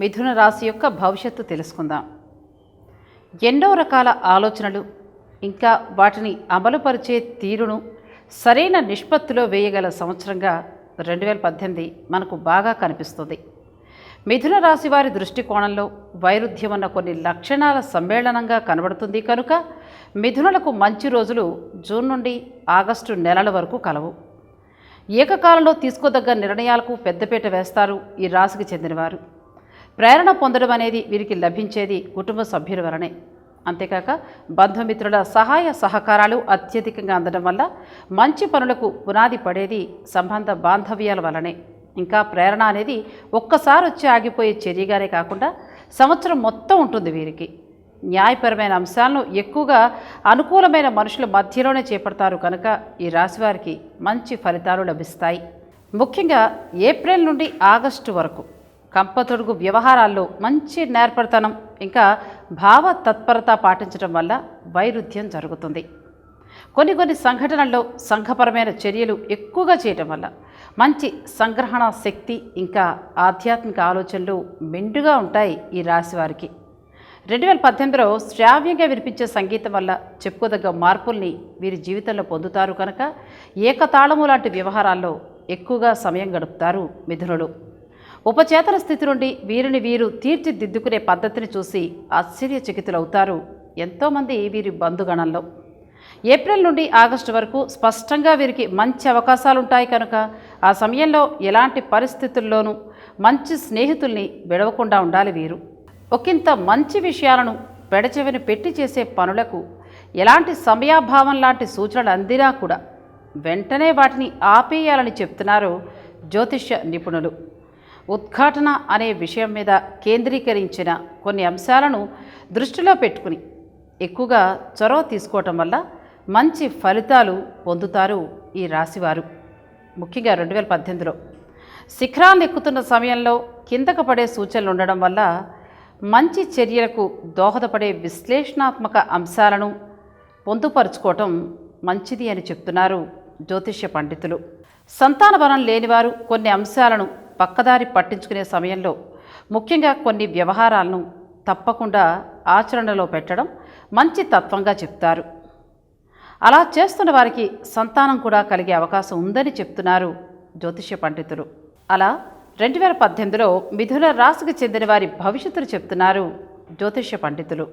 మిథున రాశి యొక్క భవిష్యత్తు తెలుసుకుందాం. ఎన్నో రకాల ఆలోచనలు ఇంకా వాటిని అమలుపరిచే తీరును సరైన నిష్పత్తిలో వేయగల సంవత్సరంగా 2018 మనకు బాగా కనిపిస్తుంది. మిథున రాశి వారి దృష్టికోణంలో వైరుధ్యం అన్న కొన్ని లక్షణాల సమ్మేళనంగా కనబడుతుంది కనుక మిథునులకు మంచి రోజులు జూన్ నుండి ఆగస్టు నెలల వరకు కలవు. ఏకకాలంలో తీసుకోదగ్గ నిర్ణయాలకు పెద్దపీట వేస్తారు ఈ రాశికి చెందినవారు. ప్రేరణ పొందడం అనేది వీరికి లభించేది కుటుంబ సభ్యుల వలనే. అంతేకాక బంధుమిత్రుల సహాయ సహకారాలు అత్యధికంగా అందడం వల్ల మంచి పనులకు పునాది పడేది సంబంధ బాంధవ్యాల వలనే. ఇంకా ప్రేరణ అనేది ఒక్కసారి వచ్చి ఆగిపోయే చర్యగానే కాకుండా సంవత్సరం మొత్తం ఉంటుంది వీరికి. న్యాయపరమైన అంశాలను ఎక్కువగా అనుకూలమైన మనుషుల మధ్యలోనే చేపడతారు కనుక ఈ రాశివారికి మంచి ఫలితాలు లభిస్తాయి. ముఖ్యంగా ఏప్రిల్ నుండి ఆగస్టు వరకు కంపతొడుగు వ్యవహారాల్లో మంచి నేర్పరితనం ఇంకా భావ తత్పరత పాటించడం వల్ల వైరుధ్యం జరుగుతుంది. కొన్ని సంఘటనల్లో సంఘపరమైన చర్యలు ఎక్కువగా చేయటం వల్ల మంచి సంగ్రహణ శక్తి ఇంకా ఆధ్యాత్మిక ఆలోచనలు మెండుగా ఉంటాయి ఈ రాశి వారికి. 2018లో శ్రావ్యంగా వినిపించే సంగీతం వల్ల చెప్పుకోదగ్గ మార్పుల్ని వీరి జీవితంలో పొందుతారు కనుక ఏకతాళము లాంటి వ్యవహారాల్లో ఎక్కువగా సమయం గడుపుతారు మిథునులు. ఉపచేతన స్థితి నుండి వీరు తీర్చిదిద్దుకునే పద్ధతిని చూసి ఆశ్చర్యచకితులవుతారు ఎంతోమంది వీరి బంధుగణంలో. ఏప్రిల్ నుండి ఆగస్టు వరకు స్పష్టంగా వీరికి మంచి అవకాశాలుంటాయి కనుక ఆ సమయంలో ఎలాంటి పరిస్థితుల్లోనూ మంచి స్నేహితుల్ని విడవకుండా ఉండాలి వీరు. ఒకంత మంచి విషయాలను పెడచెవిని పెట్టి చేసే పనులకు ఎలాంటి సమయాభావం లాంటి సూచనలు అందినా కూడా వెంటనే వాటిని ఆపేయాలని చెప్తున్నారు జ్యోతిష్య నిపుణులు. ఉద్ఘాటన అనే విషయం మీద కేంద్రీకరించిన కొన్ని అంశాలను దృష్టిలో పెట్టుకుని ఎక్కువగా చొరవ తీసుకోవటం వల్ల మంచి ఫలితాలు పొందుతారు ఈ రాశివారు. ముఖ్యంగా 2018లో శిఖరాలను ఎక్కుతున్న సమయంలో కిందకు పడే సూచనలు ఉండడం వల్ల మంచి చర్యలకు దోహదపడే విశ్లేషణాత్మక అంశాలను పొందుపరుచుకోవటం మంచిది అని చెప్తున్నారు జ్యోతిష్య పండితులు. సంతాన బలం లేనివారు కొన్ని అంశాలను పక్కదారి పట్టించుకునే సమయంలో ముఖ్యంగా కొన్ని వ్యవహారాలను తప్పకుండా ఆచరణలో పెట్టడం మంచి తత్వంగా చెప్తారు. అలా చేస్తున్న వారికి సంతానం కూడా కలిగే అవకాశం ఉందని చెప్తున్నారు జ్యోతిష్య పండితులు. అలా 2018లో మిథున రాశికి చెందిన వారి భవిష్యత్తును చెప్తున్నారు జ్యోతిష్య పండితులు.